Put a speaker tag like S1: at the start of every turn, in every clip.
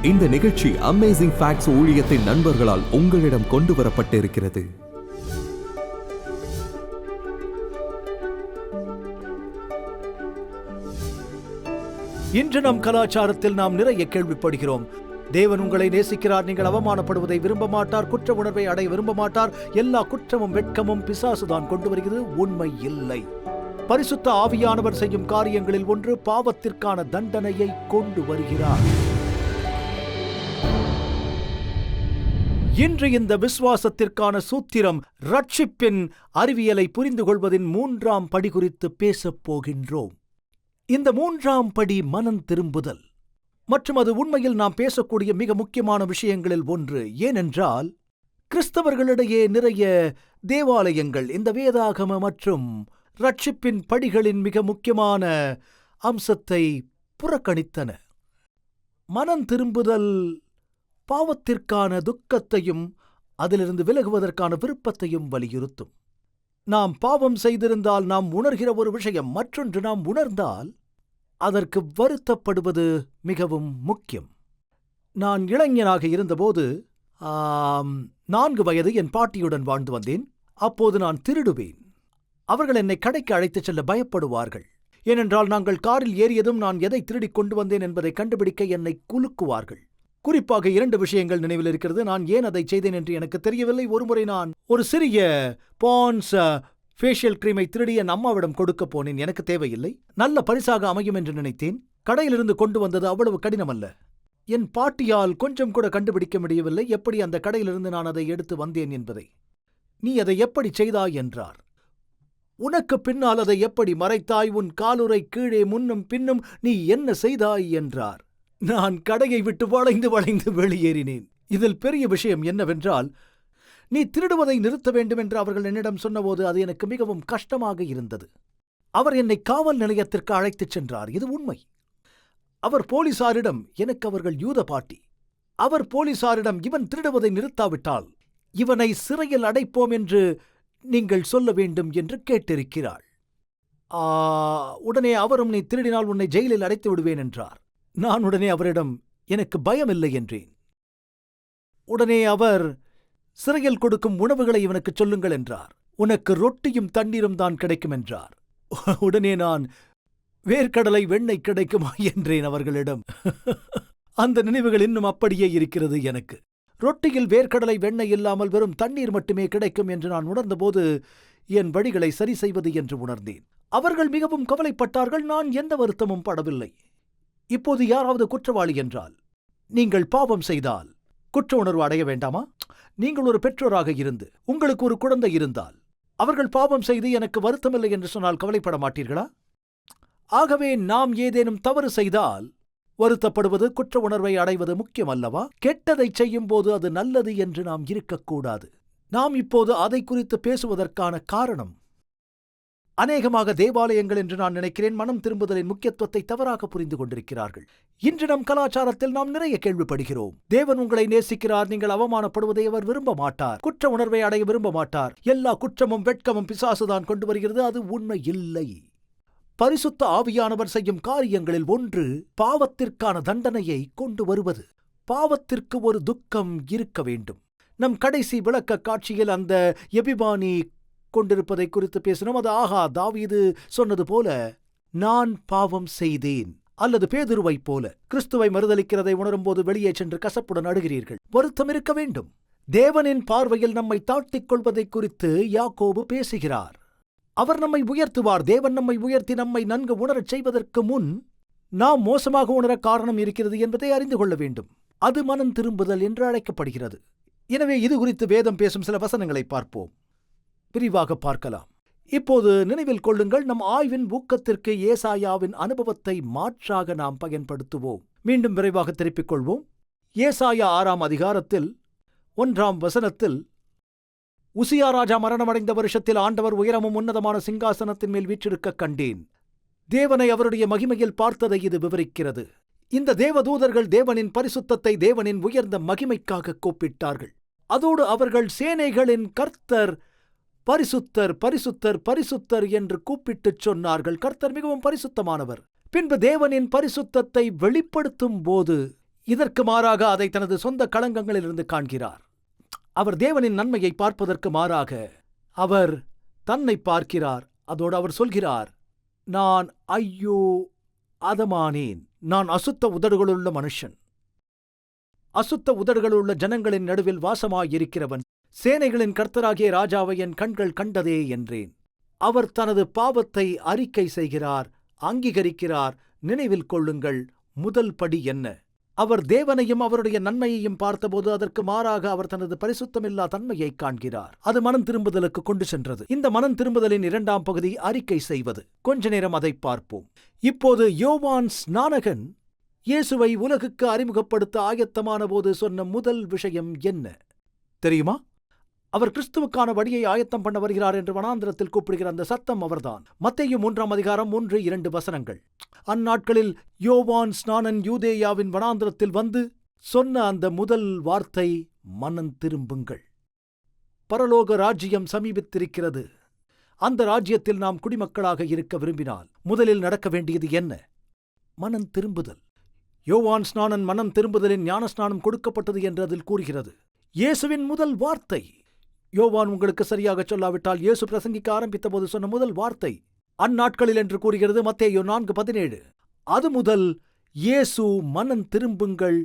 S1: இந்த நிகழ்ச்சி amazing facts ஊழியத்தின் நண்பர்களால் உங்களிடம் கொண்டு வரப்பட்டிருக்கிறது.
S2: இன்று நம் கலாச்சாரத்தில் நாம் நிறைய கேள்விப்படுகிறோம். தேவன் உங்களை நேசிக்கிறார், நீங்கள் அவமானப்படுவதை விரும்ப மாட்டார், குற்ற உணர்வை அடைய விரும்ப மாட்டார், எல்லா குற்றமும் வெட்கமும் பிசாசுதான் கொண்டு வருகிறது. உண்மை இல்லை. பரிசுத்த ஆவியானவர் செய்யும் காரியங்களில் ஒன்று பாவத்திற்கான தண்டனையை கொண்டு வருகிறார். இன்று இந்த விசுவாசத்திற்கான சூத்திரம், ரட்சிப்பின் அறிவியலை புரிந்து கொள்வதின் 3ஆம் படி குறித்து பேசப் போகின்றோம். இந்த 3ஆம் படி மனம் திரும்புதல். மற்றும் அது உண்மையில் நாம் பேசக்கூடிய மிக முக்கியமான விஷயங்களில் ஒன்று. ஏனென்றால் கிறிஸ்தவர்களிடையே நிறைய தேவாலயங்கள் இந்த வேதாகம மற்றும் ரட்சிப்பின் படிகளின் மிக முக்கியமான அம்சத்தை புறக்கணித்தன. மனம் திரும்புதல் பாவத்திற்கான துக்கத்தையும் அதிலிருந்து விலகுவதற்கான விருப்பத்தையும் வலியுறுத்தும். நாம் பாவம் செய்திருந்தால் நாம் உணர்கிற ஒரு விஷயம், மற்றொன்று நாம் உணர்ந்தால் அதற்கு வருத்தப்படுவது மிகவும் முக்கியம். நான் இளைஞனாக இருந்தபோது 4 வயது என் பாட்டியுடன் வாழ்ந்து வந்தேன். அப்போது நான் திருடுவேன். அவர்கள் என்னை கடைக்கு அழைத்துச் செல்ல பயப்படுவார்கள். ஏனென்றால் நாங்கள் காரில் ஏறியதும் நான் எதை திருடிக் கொண்டு வந்தேன் என்பதை கண்டுபிடிக்க என்னை குலுக்குவார்கள். குறிப்பாக 2 விஷயங்கள் நினைவில் இருக்கிறது. நான் ஏன் அதை செய்தேன் என்று எனக்கு தெரியவில்லை. ஒருமுறை நான் ஒரு சிறிய பான்ஸ் ஃபேஷியல் கிரீமை திருடி என் அம்மாவிடம் கொடுக்க போனேன். எனக்கு தேவையில்லை, நல்ல பரிசாக அமையும் என்று நினைத்தேன். கடையிலிருந்து கொண்டு வந்தது அவ்வளவு கடினமல்ல. என் பாட்டியால் கொஞ்சம் கூட கண்டுபிடிக்க முடியவில்லை எப்படி அந்த கடையிலிருந்து நான் அதை எடுத்து வந்தேன் என்பதை. நீ அதை எப்படி செய்தாய் என்றார். உனக்கு பின்னால் அதை எப்படி மறைத்தாய்? உன் காலுறை கீழே முன்னும் பின்னும் நீ என்ன செய்தாய் என்றார். நான் கடையை விட்டு வளைந்து வளைந்து வெளியேறினேன். இதில் பெரிய விஷயம் என்னவென்றால், நீ திருடுவதை நிறுத்த வேண்டும் என்று அவர்கள் என்னிடம் சொன்னபோது அது எனக்கு மிகவும் கஷ்டமாக இருந்தது. அவர் என்னை காவல் நிலையத்திற்கு அழைத்துச் சென்றார். இது உண்மை. அவர் போலீசாரிடம், எனக்கு அவர்கள் யூத பாட்டி, அவர் போலீசாரிடம் இவன் திருடுவதை நிறுத்தாவிட்டால் இவனை சிறையில் அடைப்போம் என்று நீங்கள் சொல்ல வேண்டும் என்று கேட்டிருக்கிறாள். உடனே அவரும், நீ திருடினால் உன்னை ஜெயிலில் அடைத்து விடுவேன் என்றார். நான் உடனே அவரிடம், எனக்கு பயமில்லை என்றேன். உடனே அவர், சிறையில் கொடுக்கும் உணவுகளை இவனுக்கு சொல்லுங்கள் என்றார். உனக்கு ரொட்டியும் தண்ணீரும் தான் கிடைக்கும் என்றார். உடனே நான், வேர்க்கடலை வெண்ணெய் கிடைக்குமா என்றேன் அவர்களிடம். அந்த நினைவுகள் இன்னும் அப்படியே இருக்கிறது எனக்கு. ரொட்டியில் வேர்க்கடலை வெண்ணெய் இல்லாமல் வெறும் தண்ணீர் மட்டுமே கிடைக்கும் என்று நான் உணர்ந்தபோது என் வழிகளை சரி செய்வது என்று உணர்ந்தேன். அவர்கள் மிகவும் கவலைப்பட்டார்கள். நான் எந்த வருத்தமும் படவில்லை. இப்போது யாராவது குற்றவாளி என்றால், நீங்கள் பாவம் செய்தால் குற்ற உணர்வு அடைய வேண்டாமா? நீங்கள் ஒரு பெற்றோராக இருந்து உங்களுக்கு ஒரு குழந்தை இருந்தால் அவர்கள் பாவம் செய்து எனக்கு வருத்தமில்லை என்று சொன்னால் கவலைப்பட மாட்டீர்களா? ஆகவே நாம் ஏதேனும் தவறு செய்தால் வருத்தப்படுவது, குற்ற உணர்வை அடைவது முக்கியம் அல்லவா? கெட்டதை செய்யும் போது அது நல்லது என்று நாம் இருக்கக்கூடாது. நாம் இப்போது அதை குறித்து பேசுவதற்கான காரணம், அநேகமாக தேவாலயங்கள் என்று நான் நினைக்கிறேன் மனம் திரும்புதலின் முக்கியத்துவத்தை தவறாக புரிந்து கொண்டிருக்கிறார்கள். இன்று நம் கலாச்சாரத்தில் நாம் நிறைய கேள்விப்படுகிறோம். தேவன் உங்களை நேசிக்கிறார், நீங்கள் அவமானப்படுவதை அவர் விரும்ப மாட்டார், குற்ற உணர்வை அடைய விரும்ப மாட்டார், எல்லா குற்றமும் வெட்கமும் பிசாசுதான் கொண்டு வருகிறது. அது உண்மை இல்லை. பரிசுத்த ஆவியானவர் செய்யும் காரியங்களில் ஒன்று பாவத்திற்கான தண்டனையை கொண்டு வருவது. பாவத்திற்கு ஒரு துக்கம் இருக்க வேண்டும். நம் கடைசி விளக்க காட்சியில் அந்த எபிபானி கொண்டிருப்பதை குறித்து பேசினோம். அது தாவீது சொன்னது போல, நான் பாவம் செய்தேன். அல்லது பேதுருவைப் போல கிறிஸ்துவை மறுதலிக்கிறதை உணரும்போது வெளியே சென்று கசப்புடன் அழுகிறீர்கள். வருத்தம் இருக்க வேண்டும். தேவனின் பார்வையில் நம்மை தாழ்த்திக் கொள்வதை குறித்து யாக்கோபு பேசுகிறார். அவர் நம்மை உயர்த்துவார். தேவன் நம்மை உயர்த்தி நம்மை நன்கு உணரச் செய்வதற்கு முன் நாம் மோசமாக உணர காரணம் இருக்கிறது என்பதை அறிந்து கொள்ள வேண்டும். அது மனம் திரும்புதல் என்று அழைக்கப்படுகிறது. எனவே இது குறித்து வேதம் பேசும் சில வசனங்களை பார்ப்போம், விரிவாக பார்க்கலாம். இப்போது நினைவில் கொள்ளுங்கள், நம் ஆய்வின் ஊக்கத்திற்கு ஏசாயாவின் அனுபவத்தை மாற்றாக நாம் பயன்படுத்துவோம். மீண்டும் விரைவாக திருப்பிக் கொள்வோம். ஏசாயா 6ஆம் அதிகாரத்தில் 1ஆம் வசனத்தில், உசியா ராஜா மரணமடைந்த வருஷத்தில் ஆண்டவர் உயரமும் உன்னதமான சிங்காசனத்தின் மேல் வீற்றிருக்க கண்டேன். தேவனை அவருடைய மகிமையில் பார்த்ததை இது விவரிக்கிறது. இந்த தேவதூதர்கள் தேவனின் பரிசுத்தத்தை தேவனின் உயர்ந்த மகிமைக்காக கூப்பிட்டார்கள். அதோடு அவர்கள் சேனைகளின் கர்த்தர் பரிசுத்தர் பரிசுத்தர் பரிசுத்தர் என்று கூப்பிட்டுச் சொன்னார்கள். கர்த்தர் மிகவும் பரிசுத்தமானவர். பின்பு தேவனின் பரிசுத்தத்தை வெளிப்படுத்தும் போது இதற்கு மாறாக அதை தனது சொந்த களங்கங்களிலிருந்து காண்கிறார். அவர் தேவனின் நன்மையை பார்ப்பதற்கு மாறாக அவர் தன்னை பார்க்கிறார். அதோடு அவர் சொல்கிறார், நான் ஐயோ அதமானேன், நான் அசுத்த உதடுகளுள்ள மனுஷன், அசுத்த உதடுகளுள்ள ஜனங்களின் நடுவில் வாசமாயிருக்கிறவன், சேனைகளின் கர்த்தராகிய ராஜாவை என் கண்கள் கண்டதே என்றேன். அவர் தனது பாவத்தை அறிக்கை செய்கிறார், அங்கீகரிக்கிறார். நினைவில் கொள்ளுங்கள், முதல் படி என்ன? அவர் தேவனையும் அவருடைய நன்மையையும் பார்த்தபோது அதற்கு மாறாக அவர் தனது பரிசுத்தமில்லா தன்மையை காண்கிறார். அது மனம் திரும்புதலுக்கு கொண்டு சென்றது. இந்த மனம் திரும்புதலின் 2ஆம் பகுதி அறிக்கை செய்வது. கொஞ்ச நேரம் அதை பார்ப்போம். இப்போது யோவான் ஸ்நானகன் இயேசுவை உலகுக்கு அறிமுகப்படுத்த ஆயத்தமான போது சொன்ன முதல் விஷயம் என்ன தெரியுமா? அவர் கிறிஸ்துவுக்கான வழியை ஆயத்தம் பண்ண வருகிறார் என்று வனாந்திரத்தில் கூப்பிடுகிற அந்த சத்தம் அவர்தான். மத்தேயு 3ஆம் அதிகாரம் 1-2 வசனங்கள். அந்நாட்களில் யோவான் ஸ்நானன் யூதேயாவின் வனாந்திரத்தில் வந்து சொன்ன அந்த முதல் வார்த்தை, மனம் திரும்புங்கள், பரலோக ராஜ்யம் சமீபித்திருக்கிறது. அந்த ராஜ்யத்தில் நாம் குடிமக்களாக இருக்க விரும்பினால் முதலில் நடக்க வேண்டியது என்ன? மனம் திரும்புதல். யோவான் ஸ்நானன் மனம் திரும்புதலின் ஞானஸ்நானம் கொடுக்கப்பட்டது என்று அதில் கூறுகிறது. இயேசுவின் முதல் வார்த்தை, யோவான் உங்களுக்கு சரியாக சொல்லாவிட்டால் இயேசு பிரசங்கிக்க ஆரம்பித்த போது சொன்ன முதல் வார்த்தை அந்நாட்களில் என்று கூறுகிறது மத்தேயு 4:17. அது முதல் இயேசு மனம் திரும்புங்கள்,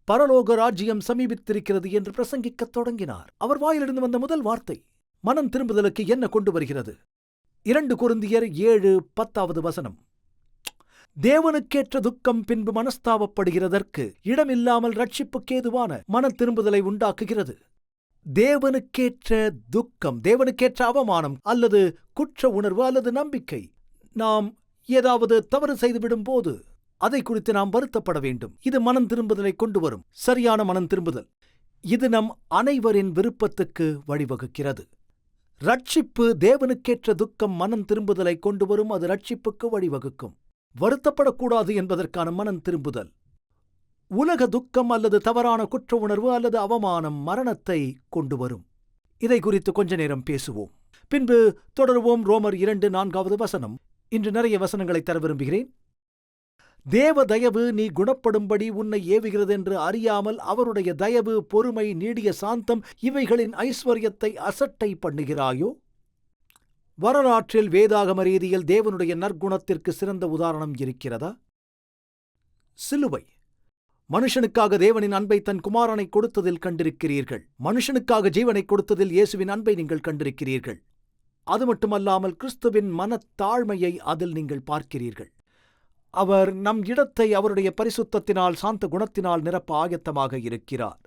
S2: பரலோக ராஜ்யம் சமீபித்திருக்கிறது என்று பிரசங்கிக்கத் தொடங்கினார். அவர் வாயிலிருந்து வந்த முதல் வார்த்தை மனம் திரும்புதலுக்கு என்ன கொண்டு வருகிறது? 2 கொரிந்தியர் 7:10 வசனம். தேவனுக்கேற்ற துக்கம் பின்பு மனஸ்தாபப்படுகிறதற்கு இடமில்லாமல் ரட்சிப்புக்கேதுவான மன திரும்புதலை உண்டாக்குகிறது. தேவனுக்கேற்ற துக்கம், தேவனுக்கேற்ற அவமானம் அல்லது குற்ற உணர்வு அல்லது நம்பிக்கை. நாம் ஏதாவது தவறு செய்துவிடும் போது அதை குறித்து நாம் வருத்தப்பட வேண்டும். இது மனம் திரும்புதலை கொண்டு வரும், சரியான மனம் திரும்புதல். இது நம் அனைவரின் விருப்பத்துக்கு வழிவகுக்கிறது. ரட்சிப்பு தேவனுக்கேற்ற துக்கம் மனம் திரும்புதலை கொண்டு வரும். அது ரட்சிப்புக்கு வழிவகுக்கும். வருத்தப்படக்கூடாது என்பதற்கான மனம் திரும்புதல். உலக துக்கம் அல்லது தவறான குற்ற உணர்வு அல்லது அவமானம் மரணத்தை கொண்டு வரும். இதை குறித்து கொஞ்ச நேரம் பேசுவோம், பின்பு தொடருவோம். ரோமர் 2:4 வசனம். இன்று நிறைய வசனங்களை தர விரும்புகிறேன். தேவ தயவு நீ குணப்படும்படி உன்னை ஏவுகிறது என்று அறியாமல் அவருடைய தயவு, பொறுமை, நீடிய சாந்தம் இவைகளின் ஐஸ்வர்யத்தை அசட்டை பண்ணுகிறாயோ? வரலாற்றில் வேதாகம ரீதியில் தேவனுடைய நற்குணத்திற்கு சிறந்த உதாரணம் இருக்கிறதா? சிலுவை. மனுஷனுக்காக தேவனின் அன்பை தன் குமாரனை கொடுத்ததில் கண்டிருக்கிறீர்கள். மனுஷனுக்காக ஜீவனை கொடுத்ததில் இயேசுவின் அன்பை நீங்கள் கண்டிருக்கிறீர்கள். அது மட்டுமல்லாமல் கிறிஸ்துவின் மனத்தாழ்மையை அதில் நீங்கள் பார்க்கிறீர்கள். அவர் நம் இடத்தை அவருடைய பரிசுத்தத்தினால், சாந்த குணத்தினால் நிரப்ப ஆயத்தமாக இருக்கிறார்.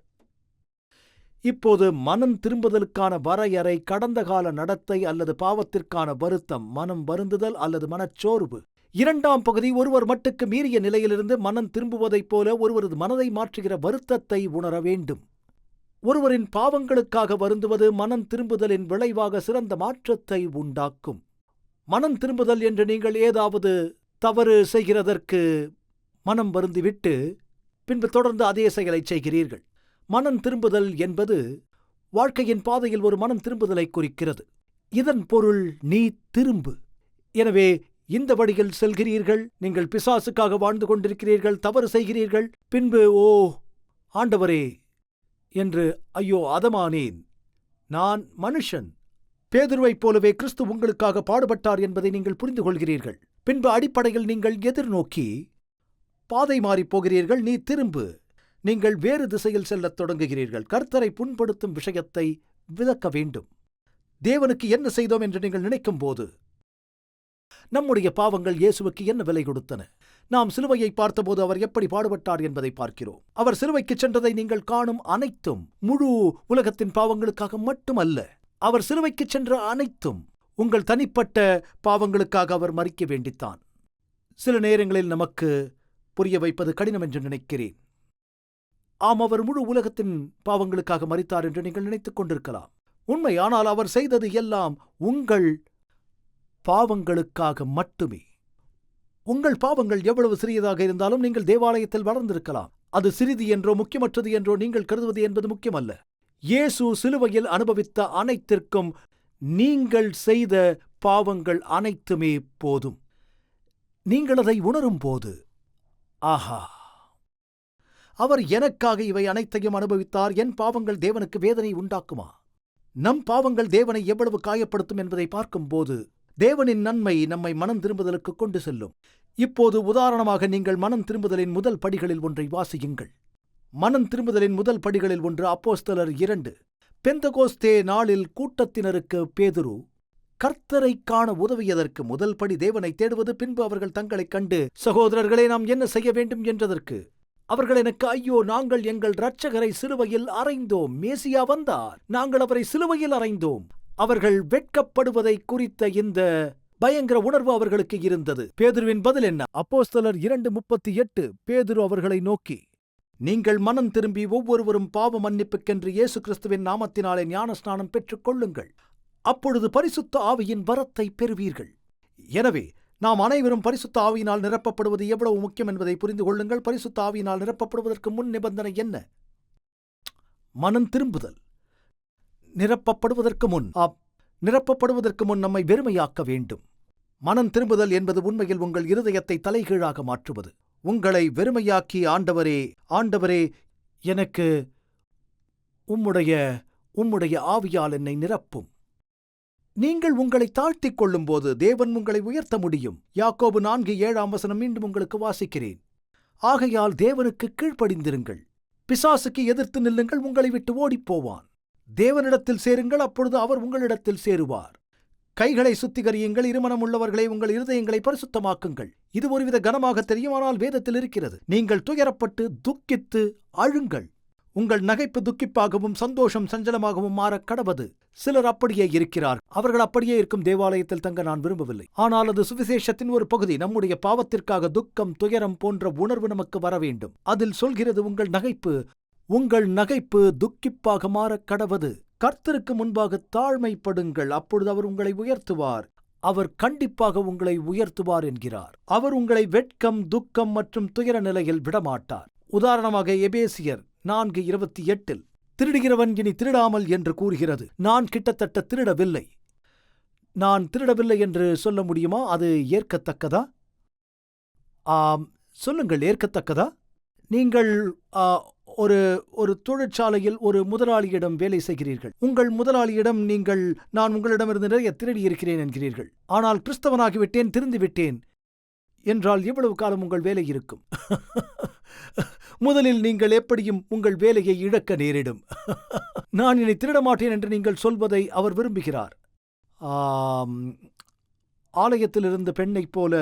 S2: இப்போது மனம் திரும்புதலுக்கான வரையறை கடந்த கால நடத்தை அல்லது பாவத்திற்கான வருத்தம், மனம் வருந்துதல் அல்லது மனச்சோர்வு. 2ஆம் பகுதி ஒருவர் மட்டுக்கு மீறிய நிலையிலிருந்து மனம் திரும்புவதைப் போல ஒருவரது மனதை மாற்றுகிற வருத்தத்தை உணர வேண்டும். ஒருவரின் பாவங்களுக்காக வருந்துவது மனம் திரும்புதலின் விளைவாக சிறந்த மாற்றத்தை உண்டாக்கும். மனம் திரும்புதல் என்று நீங்கள் ஏதாவது தவறு செய்கிறதற்கு மனம் வருந்திவிட்டு பின்பு தொடர்ந்து அதே செயலை செய்கிறீர்கள். மனம் திரும்புதல் என்பது வாழ்க்கையின் பாதையில் ஒரு மனம் திரும்புதலை குறிக்கிறது. இதன் பொருள் நீ திரும்பு. எனவே இந்த வழியில் செல்கிறீர்கள், நீங்கள் பிசாசுக்காக வாழ்ந்து கொண்டிருக்கிறீர்கள், தவறு செய்கிறீர்கள், பின்பு ஓ ஆண்டவரே என்று ஐயோ அதமானேன், நான் மனுஷன், பேதுருவைப் போலவே கிறிஸ்து உங்களுக்காக பாடுபட்டார் என்பதை நீங்கள் புரிந்து கொள்கிறீர்கள். பின்பு அடிப்படையில் நீங்கள் எதிர்நோக்கி பாதை மாறிப் போகிறீர்கள். நீ திரும்பு. நீங்கள் வேறு திசையில் செல்லத் தொடங்குகிறீர்கள். கர்த்தரை புண்படுத்தும் விஷயத்தை விலக்க வேண்டும். தேவனுக்கு என்ன செய்தோம் என்று நீங்கள் நினைக்கும் போது நம்முடைய பாவங்கள் இயேசுவுக்கு என்ன விலை கொடுத்தன? நாம் சிலுவையை பார்த்தபோது அவர் எப்படி பாடுபட்டார் என்பதை பார்க்கிறோம். அவர் சிலுவைக்குச் சென்றதை நீங்கள் காணும் அனைத்தும் முழு உலகத்தின் பாவங்களுக்காக மட்டுமல்ல. அவர் சிலுவைக்குச் சென்ற அனைத்தும் உங்கள் தனிப்பட்ட பாவங்களுக்காக அவர் மரிக்க வேண்டித்தான். சில நேரங்களில் நமக்கு புரிய வைப்பது கடினம் என்று நினைக்கிறேன். ஆம், அவர் முழு உலகத்தின் பாவங்களுக்காக மரித்தார் என்று நீங்கள் நினைத்துக் கொண்டிருக்கலாம். உண்மை. ஆனால் அவர் செய்தது எல்லாம் உங்கள் பாவங்களுக்காக மட்டுமே. உங்கள் பாவங்கள் எவ்வளவு சிறியதாக இருந்தாலும் நீங்கள் தேவாலயத்தில் வளர்ந்திருக்கலாம். அது சிறிது என்றோ முக்கியமற்றது என்றோ நீங்கள் கருதுவது என்பது முக்கியமல்ல. இயேசு சிலுவையில் அனுபவித்த அனைத்திற்கும் நீங்கள் செய்த பாவங்கள் அனைத்துமே போதும். நீங்கள் அதை உணரும் போது, ஆஹா, அவர் எனக்காக இவை அனைத்தையும் அனுபவித்தார். என் பாவங்கள் தேவனுக்கு வேதனை உண்டாக்குமா? நம் பாவங்கள் தேவனை எவ்வளவு காயப்படுத்தும் என்பதை பார்க்கும்போது தேவனின் நன்மை நம்மை மனம் திரும்புதலுக்கு கொண்டு செல்லும். இப்போது உதாரணமாக நீங்கள் மனம் திரும்புதலின் முதல் படிகளில் ஒன்றை வாசியுங்கள். மனம் திரும்புதலின் முதல் படிகளில் ஒன்று அப்போஸ்தலர் 2. பெந்தகோஸ்தே நாளில் கூட்டத்தினருக்கு பேதுரு கர்த்தரை காண உதவியதற்கு முதல் படி தேவனை தேடுவது. பின்பு அவர்கள் தங்களைக் கண்டு, சகோதரர்களே, நாம் என்ன செய்ய வேண்டும் என்றதற்கு அவர்கள் எனக்கு, ஐயோ, நாங்கள் எங்கள் இரட்சகரை சிலுவையில் அறைந்தோம். மேசியா வந்தார், நாங்கள் அவரை சிலுவையில் அறைந்தோம். அவர்கள் வெட்கப்படுவதை குறித்த இந்த பயங்கர உணர்வு அவர்களுக்கு இருந்தது. பேதுருவின் பதில் என்ன? அப்போஸ்தலர் 2:38. பேதுரு அவர்களை நோக்கி, நீங்கள் மனம் திரும்பி ஒவ்வொருவரும் பாவ மன்னிப்புக்கென்று இயேசு கிறிஸ்துவின் நாமத்தினாலே ஞானஸ்நானம் பெற்றுக் கொள்ளுங்கள். அப்பொழுது பரிசுத்த ஆவியின் வரத்தை பெறுவீர்கள். எனவே நாம் அனைவரும் பரிசுத்த ஆவியினால் நிரப்பப்படுவது எவ்வளவு முக்கியம் என்பதை புரிந்து கொள்ளுங்கள். பரிசுத்த ஆவியினால் நிரப்பப்படுவதற்கு முன் நிபந்தனை என்ன? மனம் திரும்புதல். நிரப்பப்படுவதற்கு முன் நம்மை வெறுமையாக்க வேண்டும். மனம் திரும்புதல் என்பது உண்மையில் உங்கள் இருதயத்தை தலைகீழாக மாற்றுவது. உங்களை வெறுமையாக்கி, ஆண்டவரே, எனக்கு உம்முடைய ஆவியால் என்னை நிரப்பும். நீங்கள் உங்களை தாழ்த்திக் கொள்ளும்போது தேவன் உங்களை உயர்த்த முடியும். யாக்கோபு 4:7 மீண்டும் உங்களுக்கு வாசிக்கிறேன். ஆகையால் தேவனுக்கு கீழ்ப்படிந்திருங்கள். பிசாசுக்கு எதிர்த்து நில்லுங்கள், உங்களை விட்டு ஓடிப்போவான். தேவனிடத்தில் சேருங்கள், அப்பொழுது அவர் உங்களிடத்தில் சேருவார். கைகளை சுத்திகரியுங்கள், இருமனம் உள்ளவர்களை உங்கள் இருதயங்களை பரிசுத்தமாக்குங்கள். இது ஒருவித கனமாக தெரியும், ஆனால் வேதத்தில் இருக்கிறது. நீங்கள் துயரப்பட்டு துக்கித்து அழுங்கள். உங்கள் நகைப்பு துக்கிப்பாகவும் சந்தோஷம் சஞ்சலமாகவும் மாறக் கடவது. சிலர் அப்படியே இருக்கிறார். அவர்கள் அப்படியே இருக்கும் தேவாலயத்தில் தங்க நான் விரும்பவில்லை. ஆனால் அது சுவிசேஷத்தின் ஒரு பகுதி. நம்முடைய பாவத்திற்காக துக்கம், துயரம் போன்ற உணர்வு நமக்கு வர வேண்டும். அதில் சொல்கிறது, உங்கள் நகைப்பு துக்கிப்பாக மாறக் கடவது. கர்த்தருக்கு முன்பாக தாழ்மைப்படுங்கள், அப்பொழுது அவர் உங்களை உயர்த்துவார். அவர் கண்டிப்பாக உங்களை உயர்த்துவார் என்கிறார். அவர் உங்களை வெட்கம், துக்கம் மற்றும் துயர நிலையில் விடமாட்டார். உதாரணமாக எபேசியர் 4:28 திருடுகிறவன் இனி திருடாமல் என்று கூறுகிறது. நான் கிட்டத்தட்ட திருடவில்லை. நான் திருடவில்லை என்று சொல்ல முடியுமா? அது ஏற்கத்தக்கதா? சொல்லுங்கள், ஏற்கத்தக்கதா? நீங்கள் ஒரு தொழிற்சாலையில் ஒரு முதலாளியிடம் வேலை செய்கிறீர்கள். உங்கள் முதலாளியிடம் நான் உங்களிடமிருந்து நிறைய திருடி இருக்கிறேன் என்கிறீர்கள். ஆனால் கிறிஸ்தவனாகிவிட்டேன், திருந்திவிட்டேன் என்றால் எவ்வளவு காலம் உங்கள் வேலை இருக்கும்? முதலில் நீங்கள் எப்படியும் உங்கள் வேலையை இழக்க நேரிடும். நான் இனி திருடமாட்டேன் என்று நீங்கள் சொல்வதை அவர் விரும்புகிறார். ஆலயத்தில் இருந்த பெண்ணைப் போல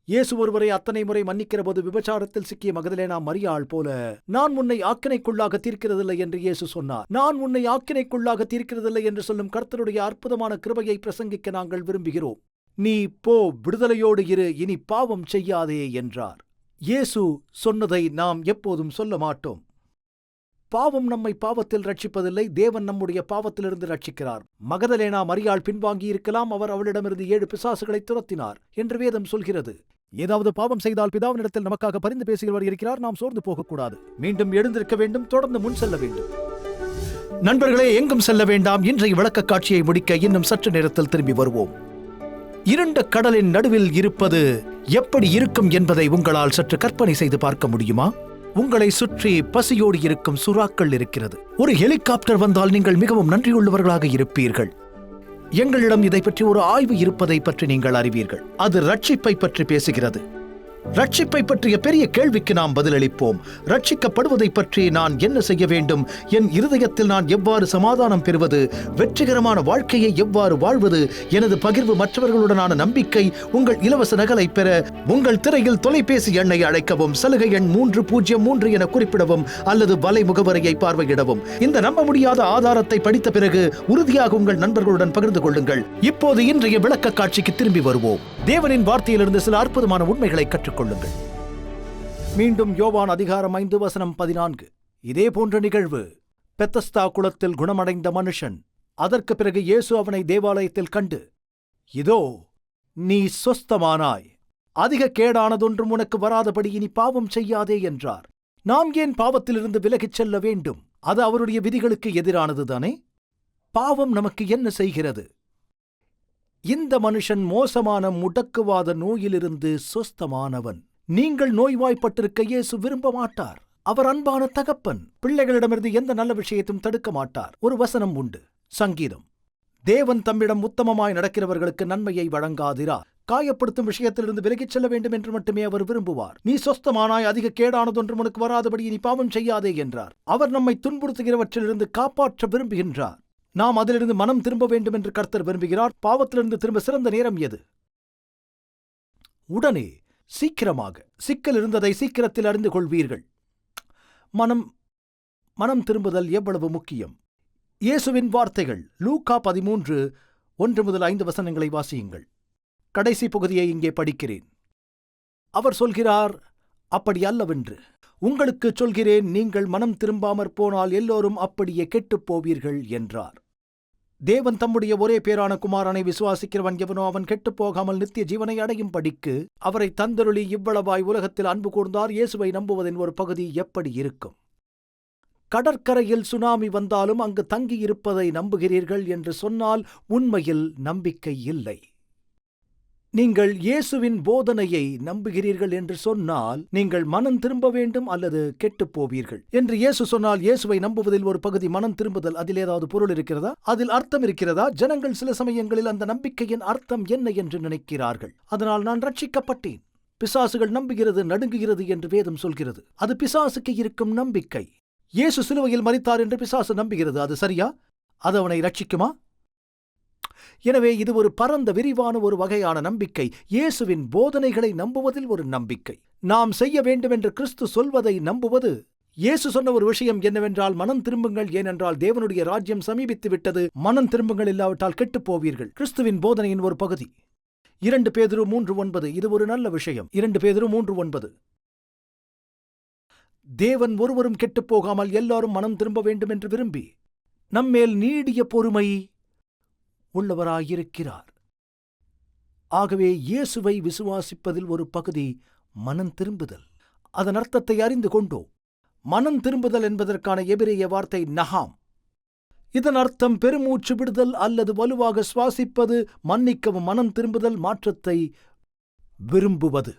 S2: இயேசு ஒருவரை அத்தனை முறை மன்னிக்கிற போது விபச்சாரத்தில் சிக்கிய மகதலேனா மரியாள் போல, நான் உன்னை ஆக்கினைக்குள்ளாக தீர்க்கிறதில்லை என்று இயேசு சொன்னார். நான் உன்னை ஆக்கினைக்குள்ளாக தீர்க்கிறதில்லை என்று சொல்லும் கர்த்தருடைய அற்புதமான கிருபையை பிரசங்கிக்க நாங்கள் விரும்புகிறோம். நீ போ, விடுதலையோடு இரு, இனி பாவம் செய்யாதே என்றார். இயேசு சொன்னதை நாம் எப்போதும் சொல்ல மாட்டோம். பாவம் நம்மை பாவத்தில் ரட்சிப்பதில்லை, தேவன் நம்முடைய பாவத்திலிருந்து ரட்சிக்கிறார். மகதலேனா மரியாள் பின்வாங்கியிருக்கலாம். அவர் அவளிடமிருந்து 7 பிசாசுகளை துரத்தினார் என்று வேதம் சொல்கிறது. ஏதாவது பாவம் செய்தால் பிதாவினிடத்தில் நமக்காக பரிந்து பேசுகிறவர் இருக்கிறார். நாம் சோர்ந்து போகக்கூடாது. மீண்டும் எழுந்திருக்க வேண்டும். தொடர்ந்து முன் செல்ல வேண்டும். நண்பர்களே, எங்கும் செல்ல வேண்டாம். இன்றைய விளக்க காட்சியை முடிக்க இன்னும் சற்று நேரத்தில் திரும்பி வருவோம். இருண்ட கடலின் நடுவில் இருப்பது எப்படி இருக்கும் என்பதை உங்களால் சற்று கற்பனை செய்து பார்க்க முடியுமா? உங்களை சுற்றி பசியோடு இருக்கும் சுறாக்கள் இருக்கிறது. ஒரு ஹெலிகாப்டர் வந்தால் நீங்கள் மிகவும் நன்றியுள்ளவர்களாக இருப்பீர்கள். எங்களிடம் இதை பற்றி ஒரு ஆய்வு இருப்பதை பற்றி நீங்கள் அறிவீர்கள். அது ரட்சிப்பை பற்றி பேசுகிறது. ரட்சிப்பை பற்றிய பெரிய கேள்விக்கு நாம் பதிலளிப்போம். ரட்சிக்கப்படுவதை பற்றி நான் என்ன செய்ய வேண்டும்? என் இருதயத்தில் நான் எவ்வாறு சமாதானம் பெறுவது? வெற்றிகரமான வாழ்க்கையை எவ்வாறு வாழ்வது? எனது பகிர்வு, மற்றவர்களுடனான நம்பிக்கை. உங்கள் இலவச நகலை பெற உங்கள் திரையில் தொலைபேசி எண்ணை அழைக்கவும், சலுகை எண் 303 என குறிப்பிடவும் அல்லது வலை முகவரியை பார்வையிடவும். இந்த நம்ப முடியாத ஆதாரத்தை படித்த பிறகு உறுதியாக உங்கள் நண்பர்களுடன் பகிர்ந்து கொள்ளுங்கள். இப்போது இன்றைய விளக்க காட்சிக்கு திரும்பி வருவோம். தேவனின் வார்த்தையிலிருந்து சில அற்புதமான உண்மைகளை கற்றுக்கொள்ளுங்கள். மீண்டும் யோவான் அதிகாரம் 5:14. இதே போன்ற நிகழ்வு. பெத்தஸ்தா குளத்தில் குணமடைந்த மனுஷன். அதற்கு பிறகு இயேசு அவனை தேவாலயத்தில் கண்டு, இதோ நீ சொஸ்தமானாய், அதிக கேடானதொன்றும் உனக்கு வராதபடி இனி பாவம் செய்யாதே என்றார். நாம் ஏன் பாவத்திலிருந்து விலகிச் செல்ல வேண்டும்? அது அவருடைய விதிகளுக்கு எதிரானதுதானே? பாவம் நமக்கு என்ன செய்கிறது? இந்த மனுஷன் மோசமான முடக்குவாத நோயிலிருந்து சொஸ்தமானவன். நீங்கள் நோய்வாய்ப்பட்டிருக்க இயேசு விரும்ப மாட்டார். அவர் அன்பான தகப்பன். பிள்ளைகளிடமிருந்து எந்த நல்ல விஷயத்தையும் தடுக்க மாட்டார். ஒரு வசனம் உண்டு, சங்கீதம். தேவன் தம்மிடம் உத்தமமாய் நடக்கிறவர்களுக்கு நன்மையை வழங்காதிரார். காயப்படுத்தும் விஷயத்திலிருந்து விலகிச் செல்ல வேண்டும் என்று மட்டுமே அவர் விரும்புவார். நீ சொஸ்தமானாய், அதிக கேடானதொன்றும் உனக்கு வராதபடி நீ பாவம் செய்யாதே என்றார். அவர் நம்மை துன்புறுத்துகிறவற்றிலிருந்து காப்பாற்ற விரும்புகின்றார். நாம் அதிலிருந்து மனம் திரும்ப வேண்டும் என்று கர்த்தர் விரும்புகிறார். பாவத்திலிருந்து திரும்ப சிறந்த நேரம் எது? உடனே, சீக்கிரமாக. சிக்கல் இருந்ததை சீக்கிரத்தில் அறிந்து கொள்வீர்கள். மனம் திரும்புதல் எவ்வளவு முக்கியம்! இயேசுவின் வார்த்தைகள், லூக்கா 13:1-5 வாசியுங்கள். கடைசி பகுதியை இங்கே படிக்கிறேன். அவர் சொல்கிறார், அப்படி அல்லவென்று உங்களுக்குச் சொல்கிறேன், நீங்கள் மனம் திரும்பாமற் போனால் எல்லோரும் அப்படியே கெட்டுப் போவீர்கள் என்றார். தேவன் தம்முடைய ஒரே பேரான குமாரனை விசுவாசிக்கிறவன் எவனோ அவன் கெட்டுப் போகாமல் நித்திய ஜீவனை அடையும் படிக்கு அவரை தந்தருளி இவ்வளவாய் உலகத்தில் அன்பு கூர்ந்தார். இயேசுவை நம்புவதின் ஒரு பகுதி எப்படி இருக்கும்? கடற்கரையில் சுனாமி வந்தாலும் அங்கு தங்கியிருப்பதை நம்புகிறீர்கள் என்று சொன்னால் உண்மையில் நம்பிக்கை இல்லை. நீங்கள் இயேசுவின் போதனையை நம்புகிறீர்கள் என்று சொன்னால் நீங்கள் மனம் திரும்ப வேண்டும் அல்லது கெட்டுப் போவீர்கள் என்று இயேசு சொன்னால், இயேசுவை நம்புவதில் ஒரு பகுதி மனம் திரும்புதல். அதில் ஏதாவது பொருள் இருக்கிறதா? அதில் அர்த்தம் இருக்கிறதா? ஜனங்கள் சில சமயங்களில் அந்த நம்பிக்கையின் அர்த்தம் என்ன என்று நினைக்கிறார்கள். அதனால் நான் ரட்சிக்கப்பட்டேன். பிசாசுகள் நம்புகிறது, நடுங்குகிறது என்று வேதம் சொல்கிறது. அது பிசாசுக்கு இருக்கும் நம்பிக்கை. இயேசு சிலுவையில் மரித்தார் என்று பிசாசு நம்புகிறது. அது சரியா? அது அவனை ரட்சிக்குமா? எனவே இது ஒரு பரந்த விரிவான ஒரு வகையான நம்பிக்கை. இயேசுவின் போதனைகளை நம்புவதில் ஒரு நம்பிக்கை. நாம் செய்ய வேண்டும் என்று கிறிஸ்து சொல்வதை நம்புவது. இயேசு சொன்ன ஒரு விஷயம் என்னவென்றால், மனம் திரும்புங்கள், ஏனென்றால் தேவனுடைய ராஜ்யம் சமீபித்து விட்டது. மனம் திரும்புங்கள், இல்லாவிட்டால் கெட்டுப் போவீர்கள். கிறிஸ்துவின் போதனையின் ஒரு பகுதி. 2 பேதுரு 3:9. இது ஒரு நல்ல விஷயம். 2 பேதுரு 3:9. தேவன் ஒருவரும் கெட்டுப் போகாமல் எல்லாரும் மனம் திரும்ப வேண்டும் என்று விரும்பி நம்மேல் நீடிய பொறுமை உள்ளவராயிருக்கிறார். ஆகவே இயேசுவை விசுவாசிப்பதில் ஒரு பகுதி மனம் திரும்புதல். அதன் அர்த்தத்தை அறிந்து கொண்டோம். மனம் திரும்புதல் என்பதற்கான எபிரேய வார்த்தை நஹாம். இதன் அர்த்தம் பெருமூச்சு விடுதல் அல்லது வலுவாக சுவாசிப்பது. மன்னிக்கவும், மனம் திரும்புதல் மாற்றத்தை விரும்புவது.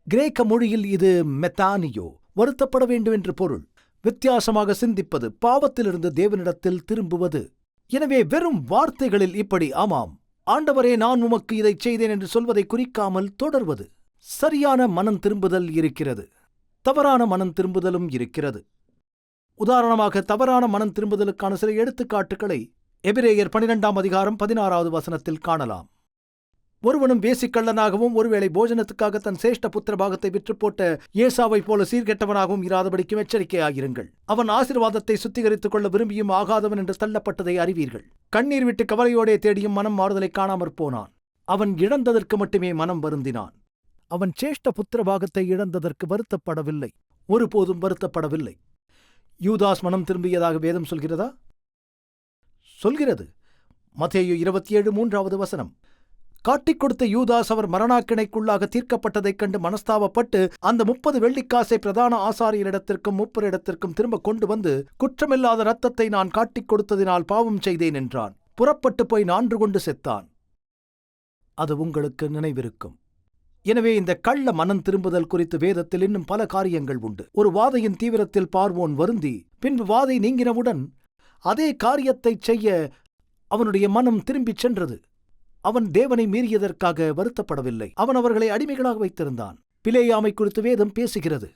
S2: கிரேக்க மொழியில் இது மெத்தானியோ, வருத்தப்பட வேண்டும் என்று பொருள். வித்தியாசமாக சிந்திப்பது, பாவத்திலிருந்து தேவனிடத்தில் திரும்புவது. எனவே வெறும் வார்த்தைகளில் இப்படி ஆமாம் ஆண்டவரே நான் உமக்கு இதைச் செய்தேன் என்று சொல்வதை குறிக்காமல் தொடர்வது. சரியான மனம் திரும்புதல் இருக்கிறது, தவறான மனம் திரும்புதலும் இருக்கிறது. உதாரணமாக, தவறான மனம் திரும்புதலுக்கான சில எடுத்துக்காட்டுகளை எபிரேயர் 12:16 காணலாம். ஒருவனும் வேசிக்கள்ளனாகவும் ஒருவேளை போஜனத்துக்காக தன் சேஷ்ட புத்திர பாகத்தை விற்றுப்போட்ட ஏசாவைப் போல சீர்கெட்டவனாகவும் இராதபடிக்கும் எச்சரிக்கையாயிருங்கள். அவன் ஆசீர்வாதத்தை சுத்திகரித்துக் கொள்ள விரும்பியும் ஆகாதவன் என்று தள்ளப்பட்டதை அறிவீர்கள். கண்ணீர் விட்டு கவலையோடே தேடியும் மனம் மாறுதலை காணாமற் போனான். அவன் இழந்ததற்கு மட்டுமே மனம் வருந்தினான். அவன் சேஷ்ட புத்திர பாகத்தை இழந்ததற்கு வருத்தப்படவில்லை, ஒருபோதும் வருத்தப்படவில்லை. யூதாஸ் மனம் திரும்பியதாக வேதம் சொல்கிறதா? சொல்கிறது. மத்தேயு 27:3 காட்டிக் கொடுத்த யூதாஸ் அவர் மரணாக்கினைக்குள்ளாக தீர்க்கப்பட்டதைக் கண்டு மனஸ்தாபப்பட்டு அந்த 30 வெள்ளிக்காசை பிரதான ஆசாரியரிடத்திற்கும் மூப்பரிடத்திற்கும் திரும்ப கொண்டு வந்து, குற்றமில்லாத இரத்தத்தை நான் காட்டிக் கொடுத்ததினால் பாவம் செய்தேன் என்றான். புறப்பட்டு போய் நான்று கொண்டு செத்தான். அது உங்களுக்கு நினைவிருக்கும். எனவே இந்த கள்ள மனம் திரும்புதல் குறித்து வேதத்தில் இன்னும் பல காரியங்கள் உண்டு. ஒரு வாதையின் தீவிரத்தில் பார்வோன் வருந்தி பின்பு வாதை நீங்கினவுடன் அதே காரியத்தைச் செய்ய அவனுடைய மனம் திரும்பிச் சென்றது. அவன் தேவனை மீறியதற்காக வருத்தப்படவில்லை. அவன் அவர்களை அடிமைகளாக வைத்திருந்தான். பிலேயாமை குறித்து வேதம் பேசுகிறது.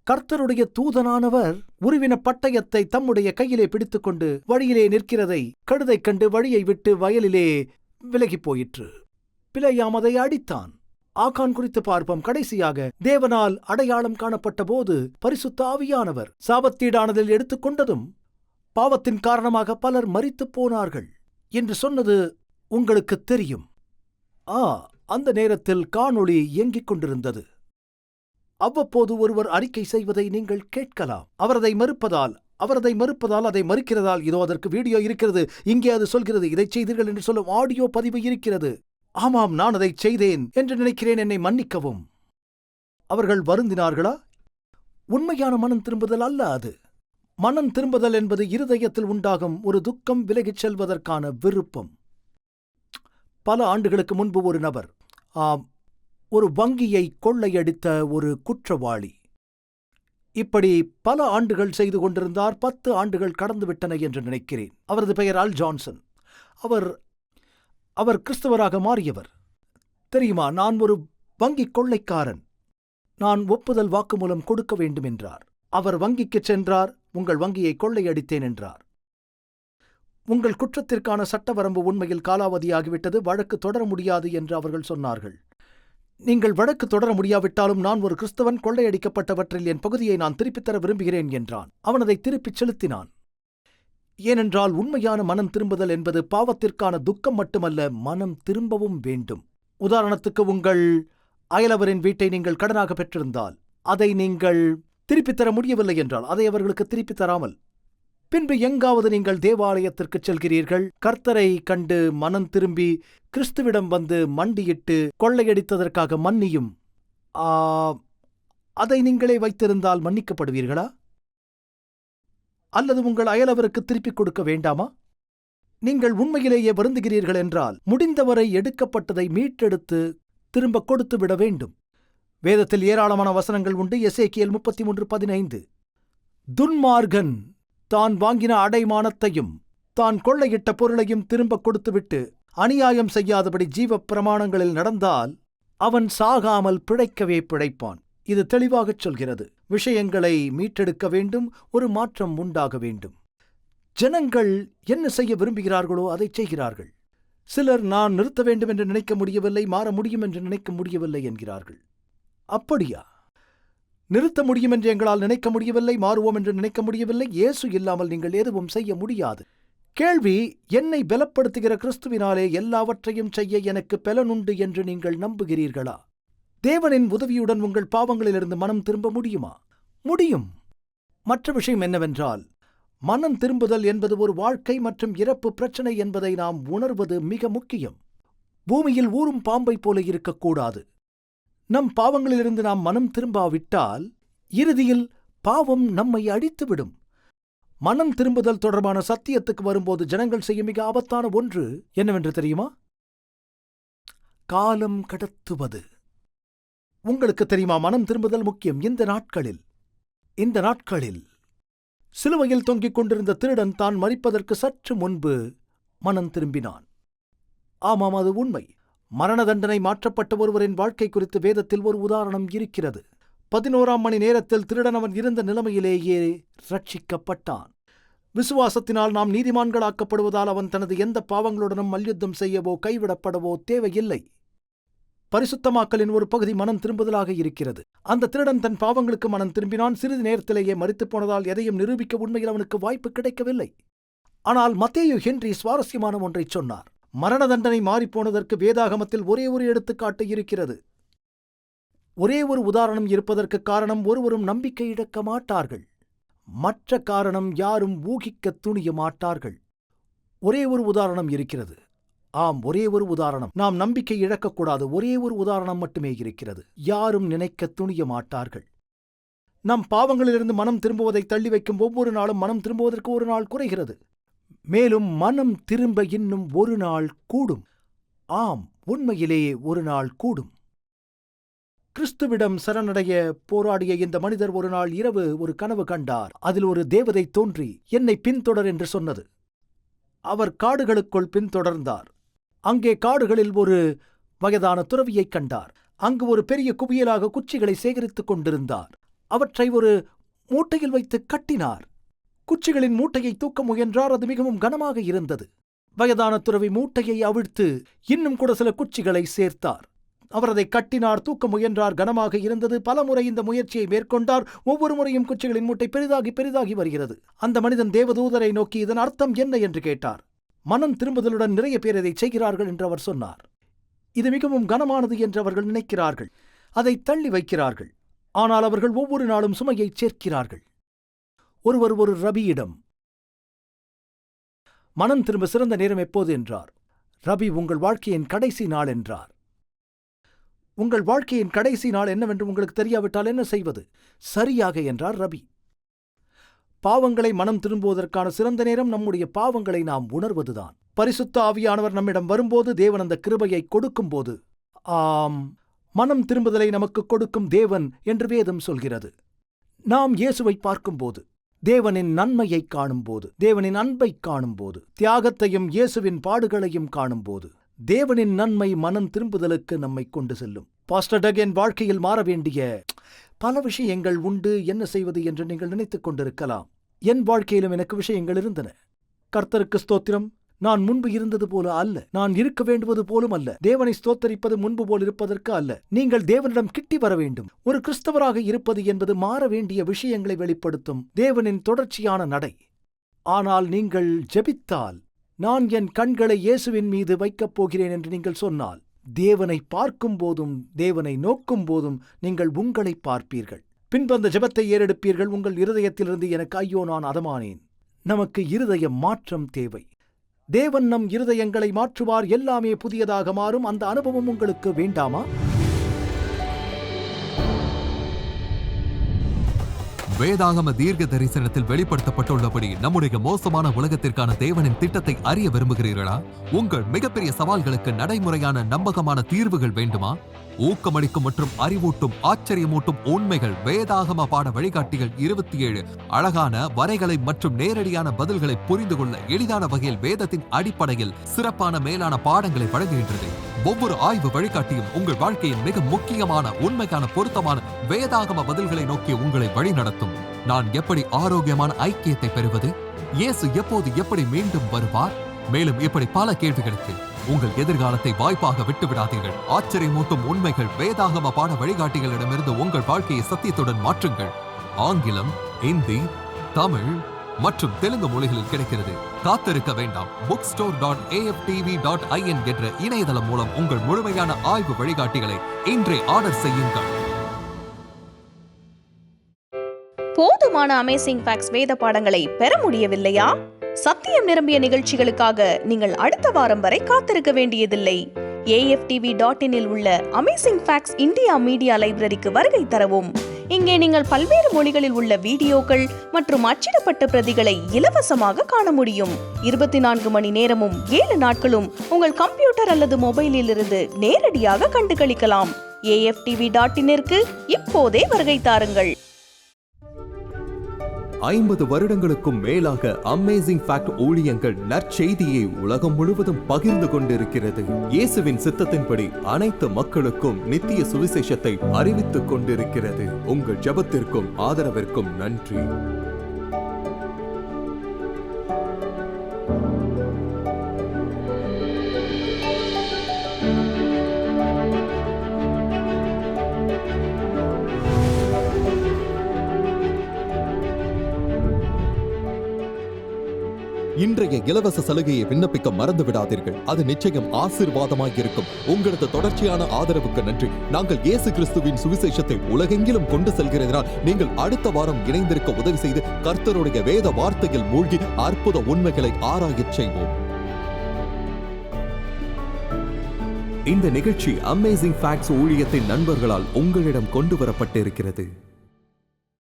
S2: கர்த்தருடைய தூதனானவர் உருவின பட்டயத்தை தம்முடைய கையிலே பிடித்துக்கொண்டு வழியிலே நிற்கிறதை கழுதைக் கண்டு வழியை விட்டு வயலிலே விலகிப் போயிற்று. பிலேயாம் அதை அடித்தான். ஆகான் குறித்து பார்ப்போம். கடைசியாக தேவனால் அடையாளம் காணப்பட்ட போது பரிசுத்த ஆவியானவர் சாபத்தீடானதில் எடுத்துக்கொண்டதும் பாவத்தின் காரணமாக பலர் மரித்துப் போனார்கள் என்று சொன்னது உங்களுக்கு தெரியும். அந்த நேரத்தில் காணொளி இயங்கிக் கொண்டிருந்தது. அவ்வப்போது ஒருவர் அறிக்கை செய்வதை நீங்கள் கேட்கலாம். அவரதை மறுப்பதால் அதை மறுக்கிறதால் இதோ அதற்கு வீடியோ இருக்கிறது. இங்கே அது சொல்கிறது, இதைச் செய்தீர்கள் என்று சொல்லும் ஆடியோ பதிவு இருக்கிறது. ஆமாம், நான் அதைச் செய்தேன் என்று நினைக்கிறேன், என்னை மன்னிக்கவும். அவர்கள் வருந்தினார்களா? உண்மையான மனம் திரும்புதல் அல்ல அது. மனம் திரும்புதல் என்பது இருதயத்தில் உண்டாகும் ஒரு துக்கம், விலகிச் செல்வதற்கான விருப்பம். பல ஆண்டுகளுக்கு முன்பு ஒரு நபர், ஒரு வங்கியை கொள்ளையடித்த ஒரு குற்றவாளி, இப்படி பல ஆண்டுகள் செய்து கொண்டிருந்தார். 10 ஆண்டுகள் கடந்துவிட்டன என்று நினைக்கிறேன். அவரது பெயர் அல் ஜான்சன். அவர் கிறிஸ்தவராக மாறியவர். தெரியுமா, நான் ஒரு வங்கிக் கொள்ளைக்காரன், நான் ஒப்புதல் வாக்குமூலம் கொடுக்க வேண்டும் என்றார். அவர் வங்கிக்குச் சென்றார். உங்கள் வங்கியை கொள்ளையடித்தேன் என்றார். உங்கள் குற்றத்திற்கான சட்ட வரம்பு உண்மையில் காலாவதியாகிவிட்டது, வழக்கு தொடர முடியாது என்று அவர்கள் சொன்னார்கள். நீங்கள் வழக்கு தொடர முடியாவிட்டாலும் நான் ஒரு கிறிஸ்தவன், கொள்ளையடிக்கப்பட்டவற்றில் என் பகுதியை நான் திருப்பித் தர விரும்புகிறேன் என்றான். அவன் அதை திருப்பிச் செலுத்தினான். ஏனென்றால் உண்மையான மனம் திரும்புதல் என்பது பாவத்திற்கான துக்கம் மட்டுமல்ல, மனம் திரும்பவும் வேண்டும். உதாரணத்துக்கு, உங்கள் அயலவரின் வீட்டை நீங்கள் கடனாக பெற்றிருந்தால் அதை நீங்கள் திருப்பித் தர முடியவில்லை என்றால் அதை அவர்களுக்கு திருப்பித் தராமல் பின்பு எங்காவது நீங்கள் தேவாலயத்திற்குச் செல்கிறீர்கள், கர்த்தரை கண்டு மனம் திரும்பி கிறிஸ்துவிடம் வந்து மண்டியிட்டு கொள்ளையடித்ததற்காக மன்னியும், அதை நீங்களே வைத்திருந்தால் மன்னிக்கப்படுவீர்களா? அல்லது உங்கள் அயலவருக்கு திருப்பிக் கொடுக்க வேண்டாமா? நீங்கள் உண்மையிலேயே வருந்துகிறீர்கள் என்றால் முடிந்தவரை எடுக்கப்பட்டதை மீட்டெடுத்து திரும்ப கொடுத்து விட வேண்டும். வேதத்தில் ஏராளமான வசனங்கள் உண்டு. எசேக்கியேல் 33:15. துன்மார்கன் தான் வாங்கின அடைமானத்தையும் தான் கொள்ளையிட்ட பொருளையும் திரும்ப கொடுத்துவிட்டு அநியாயம் செய்யாதபடி ஜீவ பிரமாணங்களில் நடந்தால் அவன் சாகாமல் பிழைக்கவே பிழைப்பான். இது தெளிவாகச் சொல்கிறது. விஷயங்களை மீட்டெடுக்க வேண்டும், ஒரு மாற்றம் உண்டாக வேண்டும். ஜனங்கள் என்ன செய்ய விரும்புகிறார்களோ அதை செய்கிறார்கள். சிலர் நான் நிறுத்த வேண்டும் என்று நினைக்க முடியவில்லை, மாற முடியும் என்று நினைக்க முடியவில்லை என்கிறார்கள். அப்படியா? நிறுத்த முடியும் என்று எங்களால் நினைக்க முடியவில்லை, மாறுவோம் என்று நினைக்க முடியவில்லை. இயேசு இல்லாமல் நீங்கள் எதுவும் செய்ய முடியாது. கேள்வி, என்னை பலப்படுத்துகிற கிறிஸ்துவினாலே எல்லாவற்றையும் செய்ய எனக்கு பலனுண்டு என்று நீங்கள் நம்புகிறீர்களா? தேவனின் உதவியுடன் உங்கள் பாவங்களிலிருந்து மனம் திரும்ப முடியுமா? முடியும். மற்ற விஷயம் என்னவென்றால், மனம் திரும்புதல் என்பது ஒரு வாழ்க்கை மற்றும் இறப்பு பிரச்சனை என்பதை நாம் உணர்வது மிக முக்கியம். பூமியில் ஊறும் பாம்பை போல இருக்கக்கூடாது. நம் பாவங்களிலிருந்து நாம் மனம் திரும்பாவிட்டால் இறுதியில் பாவம் நம்மை அடித்துவிடும். மனம் திரும்புதல் தொடர்பான சத்தியத்துக்கு வரும்போது ஜனங்கள் செய்ய மிக ஆபத்தான ஒன்று என்னவென்று தெரியுமா? காலம் கடத்துவது. உங்களுக்கு தெரியுமா, மனம் திரும்புதல் முக்கியம். இந்த நாட்களில் சிலுவையில் தொங்கிக் கொண்டிருந்த திருடன் தான் மரிப்பதற்கு சற்று முன்பு மனம் திரும்பினான். ஆமாம், அது உண்மை. மரண தண்டனை மாற்றப்பட்ட ஒருவரின் வாழ்க்கை குறித்து வேதத்தில் ஒரு உதாரணம் இருக்கிறது. 11ஆம் மணி நேரத்தில் திருடன் அவன் இருந்த நிலைமையிலேயே ரட்சிக்கப்பட்டான். விசுவாசத்தினால் நாம் நீதிமான்களாக்கப்படுவதால் அவன் தனது எந்த பாவங்களுடனும் மல்யுத்தம் செய்யவோ கைவிடப்படவோ தேவையில்லை. பரிசுத்தமாக்கலின் ஒரு பகுதி மனம் திரும்புதலாக இருக்கிறது. அந்த திருடன் தன் பாவங்களுக்கு மனம் திரும்பினான். சிறிது நேரத்திலேயே மரித்துப் போனதால் எதையும் நிரூபிக்க உண்மையில் அவனுக்கு வாய்ப்பு கிடைக்கவில்லை. ஆனால் மத்தேயு ஹென்றி சுவாரஸ்யமான ஒன்றை சொன்னார். மரண தண்டனை மாறிப்போனதற்கு வேதாகமத்தில் ஒரே ஒரு எடுத்துக்காட்டு இருக்கிறது. ஒரே ஒரு உதாரணம் இருப்பதற்கு காரணம், ஒருவரும் நம்பிக்கை இழக்க மாட்டார்கள். மற்ற காரணம், யாரும் ஊகிக்க துணிய மாட்டார்கள். ஒரே ஒரு உதாரணம் இருக்கிறது. ஆம், ஒரே ஒரு உதாரணம். நாம் நம்பிக்கை இழக்கக்கூடாது. ஒரே ஒரு உதாரணம் மட்டுமே இருக்கிறது. யாரும் நினைக்க துணிய மாட்டார்கள். நம் பாவங்களிலிருந்து மனம் திரும்புவதை தள்ளி வைக்கும் ஒவ்வொரு நாளும் மனம் திரும்புவதற்கு ஒரு நாள் குறைகிறது. மேலும் மனம் திரும்ப இன்னும் ஒரு நாள் கூடும். ஆம், உண்மையிலேயே ஒரு நாள் கூடும். கிறிஸ்துவிடம் சரணடைய போராடிய இந்த மனிதர் ஒரு நாள் இரவு ஒரு கனவு கண்டார். அதில் ஒரு தேவதை தோன்றி என்னை பின்தொடர் என்று சொன்னது. அவர் காடுகளுக்குள் பின்தொடர்ந்தார். அங்கே காடுகளில் ஒரு வயதான துறவியைக் கண்டார். அங்கு ஒரு பெரிய குவியலாக குச்சிகளை சேகரித்துக் கொண்டிருந்தார். அவற்றை ஒரு மூட்டையில் வைத்து கட்டினார். குச்சிகளின் மூட்டையை தூக்க முயன்றார். அது மிகவும் கனமாக இருந்தது. வயதான துறவி மூட்டையை அவிழ்த்து இன்னும் கூட சில குச்சிகளை சேர்த்தார். அவர் அதை கட்டினார், தூக்க முயன்றார். கனமாக இருந்தது. பல முறை இந்த முயற்சியை மேற்கொண்டார். ஒவ்வொரு முறையும் குச்சிகளின் மூட்டை பெரிதாகி பெரிதாகி வருகிறது. அந்த மனிதன் தேவதூதரை நோக்கி இதன் அர்த்தம் என்ன என்று கேட்டார். மனம் திரும்புதலுடன் நிறைய பேர் இதை செய்கிறார்கள் என்று அவர் சொன்னார். இது மிகவும் கனமானது என்று அவர்கள் நினைக்கிறார்கள். அதை தள்ளி வைக்கிறார்கள். ஆனால் அவர்கள் ஒவ்வொரு நாளும் சுமையை சேர்க்கிறார்கள். ஒருவர் ஒரு ரபியிடம் மனம் திரும்ப சிறந்த நேரம் எப்போது என்றார். ரபி, உங்கள் வாழ்க்கையின் கடைசி நாள் என்றார். உங்கள் வாழ்க்கையின் கடைசி நாள் என்னவென்று உங்களுக்கு தெரியாவிட்டால் என்ன செய்வது? சரியாக என்றார் ரபி. பாவங்களை மனம் திரும்புவதற்கான சிறந்த நேரம் நம்முடைய பாவங்களை நாம் உணர்வதுதான். பரிசுத்த ஆவியானவர் நம்மிடம் வரும்போது, தேவன் அந்த கிருபையை கொடுக்கும்போது, மனம் திரும்புதலை நமக்கு கொடுக்கும் தேவன் என்று வேதம் சொல்கிறது. நாம் இயேசுவை பார்க்கும்போது, தேவனின் நன்மையைக் காணும்போது, தேவனின் அன்பைக் காணும்போது, தியாகத்தையும் இயேசுவின் பாடுகளையும் காணும்போது, தேவனின் நன்மை மனம் திரும்புதலுக்கு நம்மை கொண்டு செல்லும். பாஸ்டர் டக், என் வாழ்க்கையில் மாற வேண்டிய பல விஷயங்கள் உண்டு, என்ன செய்வது என்று நீங்கள் நினைத்துக் கொண்டிருக்கலாம். என் வாழ்க்கையிலும் எனக்கு விஷயங்கள் இருந்தன. கர்த்தருக்கு ஸ்தோத்திரம், நான் முன்பு இருந்தது போல அல்ல, நான் இருக்க வேண்டுவது போலும் அல்ல. தேவனை ஸ்தோத்தரிப்பது முன்பு போல் இருப்பதற்கு அல்ல. நீங்கள் தேவனிடம் கிட்டி வர வேண்டும். ஒரு கிறிஸ்தவராக இருப்பது என்பது மாற வேண்டிய விஷயங்களை வெளிப்படுத்தும் தேவனின் தொடர்ச்சியான நடை. ஆனால் நீங்கள் ஜெபித்தால், நான் என் கண்களை இயேசுவின் மீது வைக்கப் போகிறேன் என்று நீங்கள் சொன்னால், தேவனை பார்க்கும் போதும் தேவனை நோக்கும் போதும் நீங்கள் உங்களை பார்ப்பீர்கள். பின்பு அந்த ஜெபத்தை ஏறெடுப்பீர்கள். உங்கள் இருதயத்திலிருந்து, எனக்கு ஐயோ நான் அதமானேன். நமக்கு இருதய மாற்றம் தேவை. தேவன் நம் இருதயங்களை மாற்றுவார். எல்லாமே புதியதாக மாறும். அந்த அனுபவம் உங்களுக்கு வேண்டாமா?
S1: வேதாகம தீர்க்க தரிசனத்தில் வெளிப்படுத்தப்பட்டுள்ளபடி நம்முடைய மோசமான உலகத்திற்கான தேவனின் திட்டத்தை அறிய விரும்புகிறீர்களா? உங்கள் மிகப்பெரிய சவால்களுக்கு நடைமுறையான நம்பகமான தீர்வுகள் வேண்டுமா? ஊக்கமளிக்கும் மற்றும் அறிவூட்டும் ஆச்சரியமூட்டும் உண்மைகள், வேதாகம பாட வழிகாட்டிகள் 27 அழகான வரைகளை மற்றும் நேரடியான பதில்களை புரிந்து கொள்ள எளிதான வகையில் வேதத்தின் அடிப்படையில் சிறப்பான மேலான பாடங்களை வழங்குகின்றது. ஒவ்வொரு ஆய்வு வழிகாட்டியும் உங்கள் வாழ்க்கையின் மிக முக்கியமான உண்மைக்கான பொருத்தமான வேதாகம பதில்களை நோக்கி உங்களை வழிநடத்தும். நான் எப்படி ஆரோக்கியமான ஐக்கியத்தை பெறுவது? இயேசு எப்போது எப்படி மீண்டும் வருவார்? மேலும் இப்படி பல கேள்விகளுக்கு உங்கள் எதிர்காலத்தை வாய்ப்பாக விட்டுவிடாதீர்கள். ஆச்சரியமூட்டும் உண்மைகள், வேதாகம பாட வழிகாட்டிகளிடமிருந்து உங்கள் வாழ்க்கையை சத்தியத்துடன் மாற்றுங்கள். ஆங்கிலம், இந்தி, தமிழ் மற்றும் தெலுங்கு மொழிகளில் கிடைக்கிறது. காத்திருக்க வேண்டாம். bookstore.aftv.in என்ற இணையதளம் மூலம் உங்கள் முழுமையான ஆய்வு வழிகாட்டிகளை இன்றே ஆர்டர் செய்யுங்கள்.
S3: போதுமான அமேசிங் ஃபேக்ட்ஸ் வேத பாடங்களை பெற முடியவில்லையா? சத்தியம் நிரம்பிய நிகழ்ச்சிகளுக்காக நீங்கள் அடுத்த வாரம் வரை காத்திருக்க வேண்டியதில்லை. AFTV.in இல் உள்ள அமேசிங் ஃபேக்ட்ஸ் இந்தியா மீடியா லைப்ரரிக்கு வருகை தரவும். இங்கே நீங்கள் பல்வேறு மொழிகளில் உள்ள வீடியோக்கள் மற்றும் அச்சிடப்பட்ட பிரதிகளை இலவசமாக காண முடியும். 24 மணி நேரமும் 7 நாட்களும் உங்கள் கம்ப்யூட்டர் அல்லது மொபைலில் இருந்து நேரடியாக கண்டுகளிக்கலாம். AFTV.in-ற்கு இப்போதே வருகை தாருங்கள்.
S1: 50 வருடங்களுக்கும் மேலாக அமேசிங் ஃபேக்ட் ஊழியங்கள் நற்செய்தியை உலகம் முழுவதும் பகிர்ந்து கொண்டிருக்கிறது. இயேசுவின் சித்தத்தின்படி அனைத்து மக்களுக்கும் நித்திய சுவிசேஷத்தை அறிவித்துக் கொண்டிருக்கிறது. உங்கள் ஜெபத்திற்கும் ஆதரவிற்கும் நன்றி. இன்றைய இலவச சலுகையை விண்ணப்பிக்க மறந்து விடாதீர்கள். அது நிச்சயம் ஆசீர்வாதமாய் இருக்கும். உங்களது தொடர்ச்சியான ஆதரவுக்கு நன்றி. நாங்கள் இயேசு கிறிஸ்துவின் சுவிசேஷத்தை உலகெங்கிலும் கொண்டு செல்கிறதனால் நீங்கள் அடுத்த வாரம் இணைந்திருக்க உதவி செய்து கர்த்தருடைய வேத வார்த்தையில் மூழ்கி அற்புத உண்மைகளை ஆராயச் செய்வோம். இந்த நிகழ்ச்சி அமேசிங் ஃபேக்ட்ஸ் ஊழியத்தின் நண்பர்களால் உங்களிடம் கொண்டு வரப்பட்டிருக்கிறது.